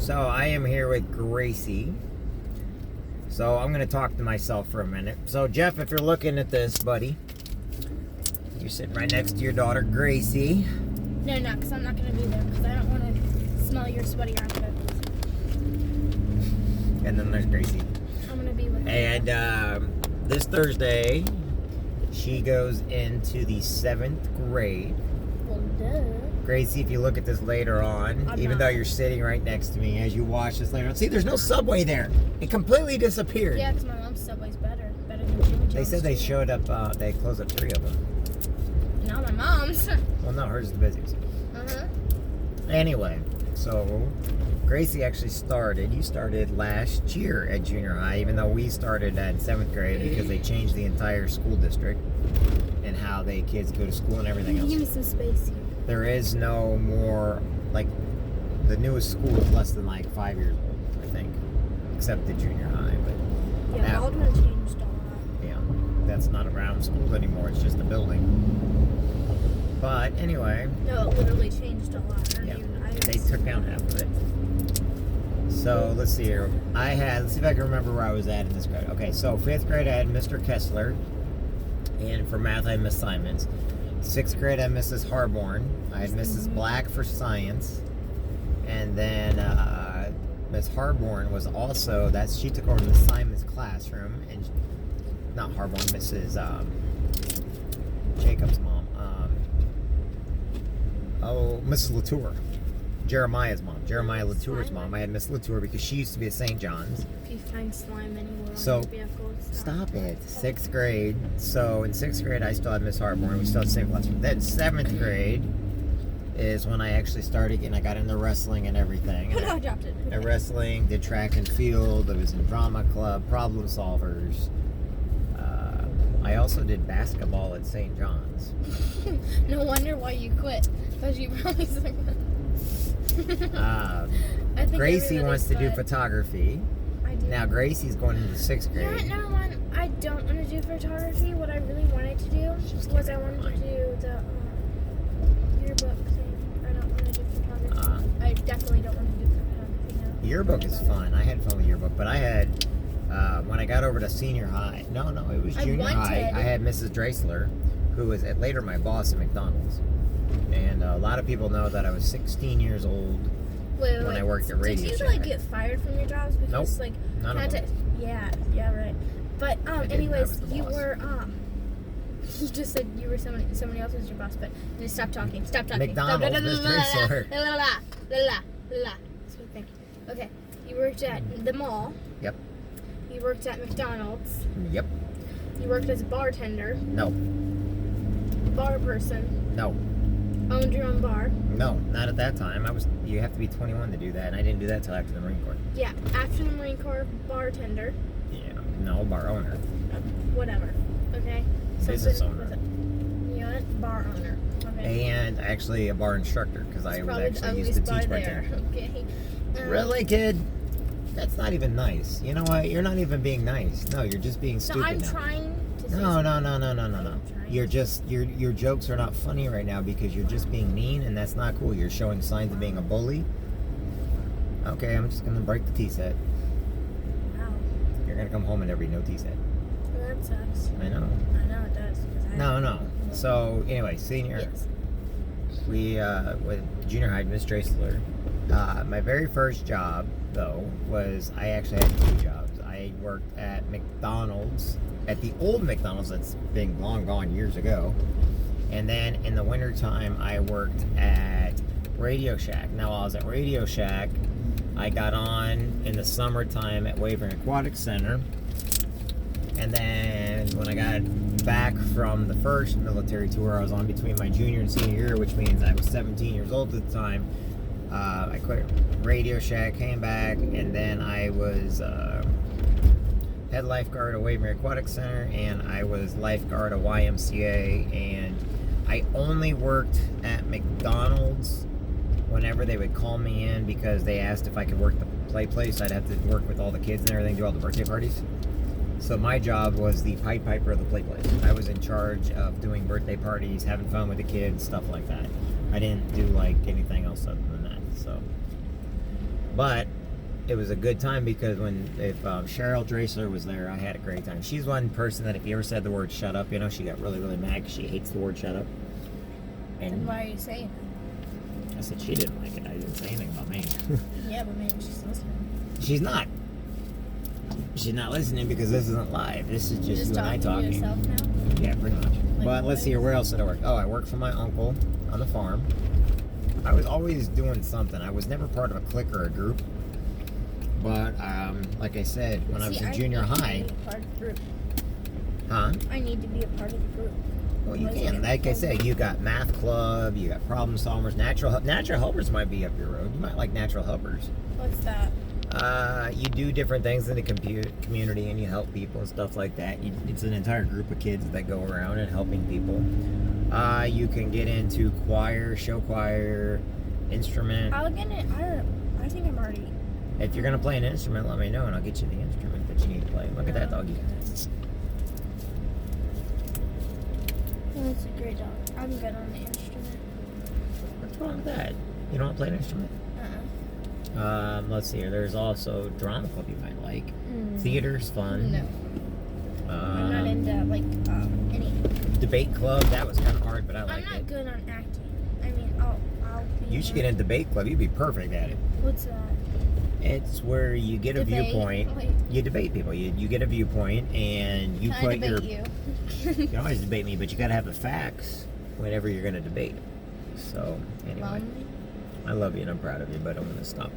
So I am here with Gracie. So I'm going to talk to myself for a minute. So Jeff, if you're looking at this, buddy, you're sitting right next to your daughter, Gracie. No, because I'm not going to be there because I don't want to smell your sweaty armpits. And then there's Gracie. I'm going to be with her. And this Thursday, she goes into the 7th grade. Well, duh. Gracie, if you look at this later on, even though you're sitting right next to me, as you watch this later on, see, there's no Subway there. It completely disappeared. Yeah, because my mom's Subway's better than Jimmy John's. They said they showed up, they closed up 3 of them. Not my mom's. Well, no, hers is the busiest. Anyway, so Gracie actually you started last year at junior high, even though we started at 7th grade because they changed the entire school district and how kids go to school and everything else. Give me some space here. There is no more, the newest school is less than 5 years old, I think, except the junior high. But yeah, Baldwin changed a lot. Yeah, that's not around school anymore. It's just a building. But anyway. No, it literally changed a lot. They took down half of it. So let's see here. Let's see if I can remember where I was at in this grade. Okay, so 5th grade I had Mr. Kessler, and for math I had Miss Simons. 6th grade I had Mrs. Harborn. I had Mrs. Black for science, and then Miss Harborn was also she took over Miss Simon's classroom, and not Harborn, Mrs. Jacob's mom. Mrs. Latour. Jeremiah's mom. Jeremiah Latour's mom. I had Miss Latour because she used to be at St. John's. If you find slime anywhere So, on your vehicle, stop it. 6th grade. So, in 6th grade, I still had Miss Harborn. We still had the same classroom. Then 7th grade is when I actually started and I got into wrestling and everything. I dropped it. And wrestling, did track and field. I was in drama club, problem solvers. I also did basketball at St. John's. No wonder why you quit. Because you probably I think Gracie wants to do photography. I do. Now Gracie's going into 6th grade. No, I don't want to do photography. What I really wanted to do was I wanted to do the yearbook thing. I don't want to do photography. I definitely don't want to do photography now. Yearbook is fun. I had fun with yearbook, but I had when I got over to senior high. No, it was junior high. I had Mrs. Drasler, who was later my boss at McDonald's. And a lot of people know that I was 16 years old when I worked at Radio Shack. Did you get fired from your jobs because none of them. Yeah, right. But anyways, you were you just said you were somebody else was your boss, but just stop talking. McDonald's, Mr. Drasler. Thank you. Okay, you worked at the mall. Yep. You worked at McDonald's. Yep. You worked as a bartender. No. Bar person. No. Owned your own bar. No, not at that time. You have to be 21 to do that, and I didn't do that until after the Marine Corps. Yeah, after the Marine Corps, bartender. Yeah, no, bar owner. Whatever. Okay. Business owner. You know what? Bar owner. Okay. And actually a bar instructor because I was actually used to teach bartending. Okay. Really, kid? That's not even nice. You know what? You're not even being nice. No, you're just being stupid. So I'm now. trying to. No. You're just your jokes are not funny right now because you're just being mean, and that's not cool. You're showing signs of being a bully. Okay, I'm just gonna break the tea set. Wow. You're gonna come home and there'll be no tea set. Well, that sucks. I know. I know it does. No. So anyway, senior. Yes. We with junior high, Miss Drasler. My very first job though was I actually had 2 jobs. I worked at McDonald's. At the old McDonald's that's been long gone years ago. And then in the wintertime, I worked at Radio Shack. Now, while I was at Radio Shack, I got on in the summertime at Wavering Aquatic Center. And then when I got back from the first military tour, I was on between my junior and senior year, which means I was 17 years old at the time. I quit Radio Shack, came back, and then I was head lifeguard at Wavering Aquatic Center, and I was lifeguard at YMCA, and I only worked at McDonald's whenever they would call me in because they asked if I could work the play place. I'd have to work with all the kids and everything, do all the birthday parties. So my job was the Pied Piper of the play place. I was in charge of doing birthday parties, having fun with the kids, stuff like that. I didn't do anything else other than that. So But it was a good time because if Cheryl Drasler was there, I had a great time. She's one person that if you ever said the word shut up, she got really, really mad because she hates the word shut up. Then And why are you saying it? I said she didn't like it. I didn't say anything about me. Yeah, but maybe she's listening. She's not. She's not listening because this isn't live. This is You're just you and I talking to talking. yourself now? Yeah, pretty much. But let's see here. Where else did I work? Oh, I worked for my uncle on the farm. I was always doing something. I was never part of a clique or a group. But like I said, when I was in junior high, Part of the group. huh? I need to be a part of the group. Well, you can. Like I said, you got math club, you got problem solvers, natural helpers might be up your road. You might like natural helpers. What's that? You do different things in the community and you help people and stuff like that. It's an entire group of kids that go around and helping people. You can get into choir, show choir, instrument. I'll get it. I think I'm already. If you're gonna play an instrument, let me know and I'll get you the instrument that you need to play. Look at that doggy. That's a great dog. I'm good on the instrument. What's wrong with that? You don't want to play an instrument? Let's see here. There's also drama club you might like. Theater's fun. No. I'm not into any. Debate club, that was kind of hard, but I liked I'm not it. good on acting. I mean, I'll be. You should get in debate club. You'd be perfect at it. What's that? It's where you get a Debate? viewpoint. Wait. You debate people. You get a viewpoint, and you Can put I debate your. you? You can always debate me, but you got to have the facts whenever you're going to debate. So anyway, I love you and I'm proud of you, but I'm going to stop.